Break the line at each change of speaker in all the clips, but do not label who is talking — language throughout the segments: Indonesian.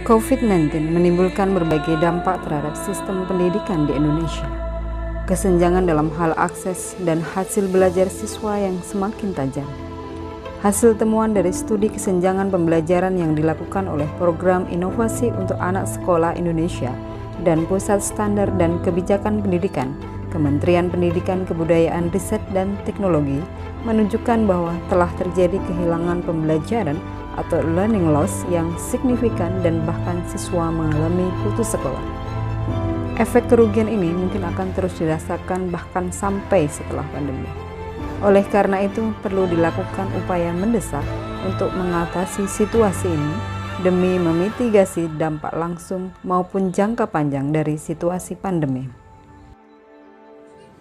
COVID-19 menimbulkan berbagai dampak terhadap sistem pendidikan di Indonesia. Kesenjangan dalam hal akses dan hasil belajar siswa yang semakin tajam. Hasil temuan dari studi kesenjangan pembelajaran yang dilakukan oleh Program Inovasi untuk Anak Sekolah Indonesia dan Pusat Standar dan Kebijakan Pendidikan, Kementerian Pendidikan, Kebudayaan, Riset, dan Teknologi menunjukkan bahwa telah terjadi kehilangan pembelajaran atau learning loss yang signifikan dan bahkan siswa mengalami putus sekolah. Efek kerugian ini mungkin akan terus dirasakan bahkan sampai setelah pandemi. Oleh karena itu, perlu dilakukan upaya mendesak untuk mengatasi situasi ini demi memitigasi dampak langsung maupun jangka panjang dari situasi pandemi.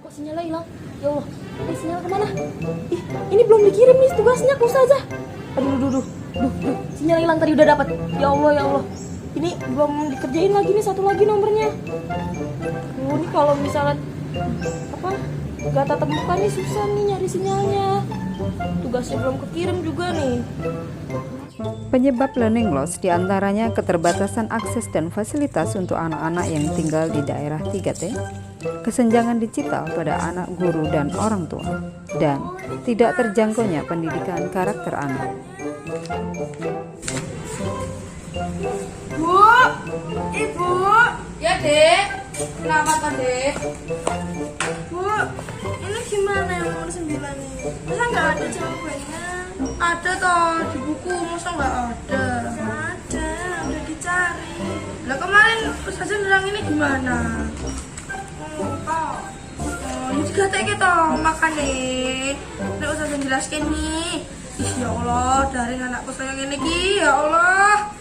Kok sinyalnya hilang? Ya Allah, ini sinyal kemana? Ih, ini belum dikirim nih tugasnya ke Ustazah. Aduh, sinyal hilang tadi udah dapat. Ya Allah. Ini belum dikerjain lagi nih, satu lagi nomornya. Ini kalau misalnya gak tatap muka nih susah nih nyari sinyalnya. Tugasnya belum kekirim juga nih.
Penyebab learning loss diantaranya keterbatasan akses dan fasilitas untuk anak-anak yang tinggal di daerah 3T, kesenjangan digital pada anak, guru, dan orang tua, dan tidak terjangkaunya pendidikan karakter anak.
Bu, Ibu. Ya, Dek. Kenapa kan, Dek? Bu, ini gimana yang nomor 9 nih? Masa nggak ada jawabannya? Ada toh di buku, masa nggak ada? Ada, udah dicari. Lah kemarin Ustazah bilang ini gimana? Oh, ini juga kayak gitu, makan nih. Nek Ustazah jelaskan nih. Ya Allah, dari anakku sayang ini ki, ya Allah.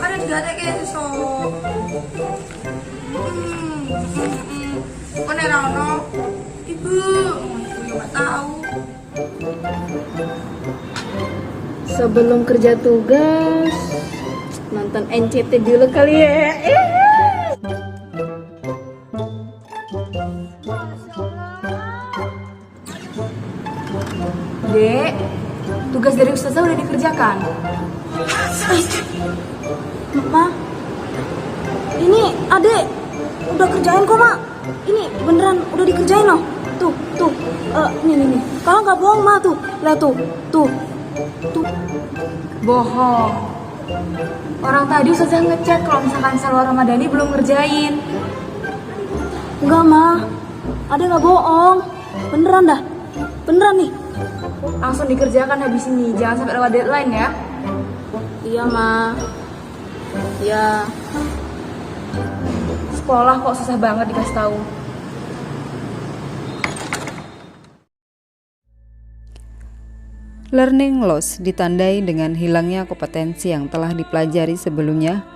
Ada juga kayak so. Kok nek Rano? Ibu nggak tahu.
Sebelum kerja tugas, nonton NCT dulu kali ya. Dek, tugas dari Ustazah udah dikerjakan.
Ma, ini adek udah kerjain kok, Mak. Ini beneran udah dikerjain loh. Tuh. Nih. Kalau nggak bohong, Ma, tuh. Lihat tuh.
Bohong. Orang tadi Ustazah ngechat kalau misalkan Salwa Ramadhani belum ngerjain.
Enggak, Ma. Adek nggak bohong. Beneran dah. Beneran nih.
Langsung dikerjakan habis ini, jangan sampai lewat deadline ya.
Iya, Ma. Iya.
Sekolah kok susah banget dikasih tahu.
Learning loss ditandai dengan hilangnya kompetensi yang telah dipelajari sebelumnya,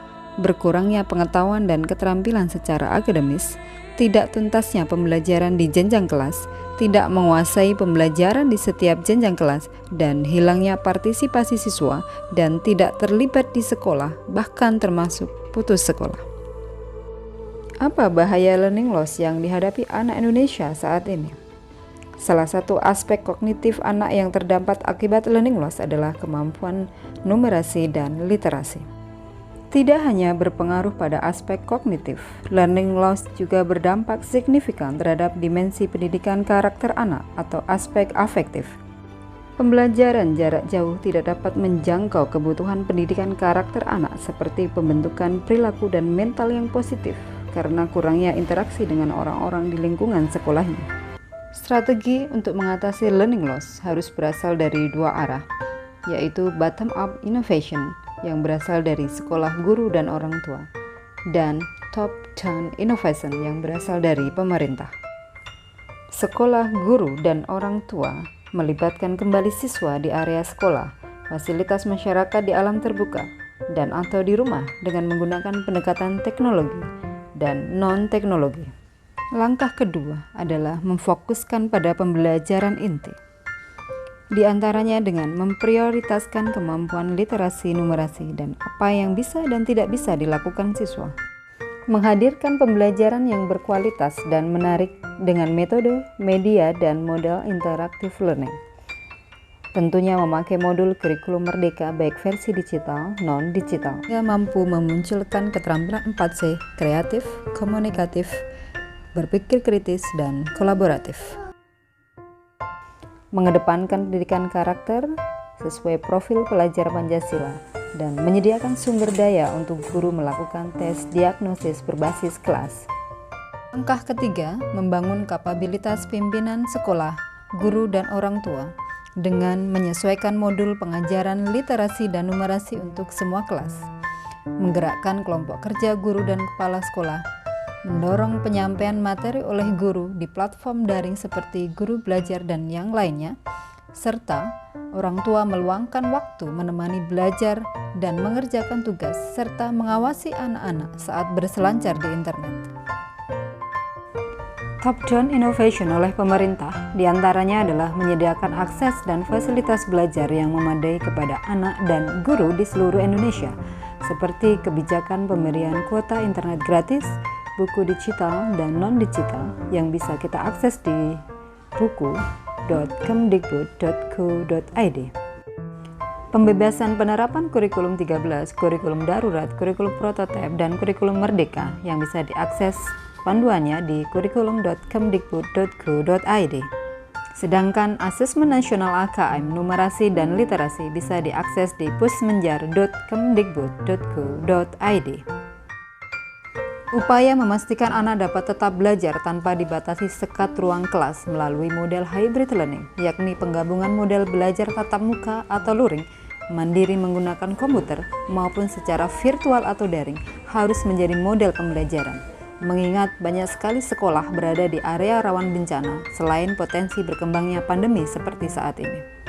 berkurangnya pengetahuan dan keterampilan secara akademis, tidak tuntasnya pembelajaran di jenjang kelas, tidak menguasai pembelajaran di setiap jenjang kelas, dan hilangnya partisipasi siswa dan tidak terlibat di sekolah, bahkan termasuk putus sekolah. Apa bahaya learning loss yang dihadapi anak Indonesia saat ini? Salah satu aspek kognitif anak yang terdampak akibat learning loss adalah kemampuan numerasi dan literasi. Tidak hanya berpengaruh pada aspek kognitif, learning loss juga berdampak signifikan terhadap dimensi pendidikan karakter anak atau aspek afektif. Pembelajaran jarak jauh tidak dapat menjangkau kebutuhan pendidikan karakter anak seperti pembentukan perilaku dan mental yang positif karena kurangnya interaksi dengan orang-orang di lingkungan sekolahnya. Strategi untuk mengatasi learning loss harus berasal dari dua arah, yaitu bottom-up innovation yang berasal dari sekolah, guru, dan orang tua, dan top-down innovation yang berasal dari pemerintah. Sekolah, guru, dan orang tua melibatkan kembali siswa di area sekolah, fasilitas masyarakat di alam terbuka, dan atau di rumah dengan menggunakan pendekatan teknologi dan non-teknologi. Langkah kedua adalah memfokuskan pada pembelajaran inti, di antaranya dengan memprioritaskan kemampuan literasi, numerasi, dan apa yang bisa dan tidak bisa dilakukan siswa. Menghadirkan pembelajaran yang berkualitas dan menarik dengan metode, media, dan model interactive learning. Tentunya memakai modul kurikulum Merdeka baik versi digital, non-digital. Ia mampu memunculkan keterampilan 4C, kreatif, komunikatif, berpikir kritis, dan kolaboratif. Mengedepankan pendidikan karakter sesuai profil pelajar Pancasila dan menyediakan sumber daya untuk guru melakukan tes diagnosis berbasis kelas. Langkah ketiga, membangun kapabilitas pimpinan sekolah, guru, dan orang tua dengan menyesuaikan modul pengajaran literasi dan numerasi untuk semua kelas, menggerakkan kelompok kerja guru dan kepala sekolah, mendorong penyampaian materi oleh guru di platform daring seperti Guru Belajar dan yang lainnya, serta orang tua meluangkan waktu menemani belajar dan mengerjakan tugas serta mengawasi anak-anak saat berselancar di internet. Top-down innovation oleh pemerintah diantaranya adalah menyediakan akses dan fasilitas belajar yang memadai kepada anak dan guru di seluruh Indonesia, seperti kebijakan pemberian kuota internet gratis, buku digital dan non-digital yang bisa kita akses di buku.kemdikbud.go.id. Pembebasan penerapan kurikulum 13, kurikulum darurat, kurikulum prototipe, dan kurikulum merdeka yang bisa diakses panduannya di kurikulum.kemdikbud.go.id. Sedangkan asesmen nasional AKM, numerasi dan literasi bisa diakses di pusmenjar.kemdikbud.go.id. Upaya memastikan anak dapat tetap belajar tanpa dibatasi sekat ruang kelas melalui model hybrid learning, yakni penggabungan model belajar tatap muka atau luring, mandiri menggunakan komputer, maupun secara virtual atau daring, harus menjadi model pembelajaran. Mengingat banyak sekali sekolah berada di area rawan bencana selain potensi berkembangnya pandemi seperti saat ini.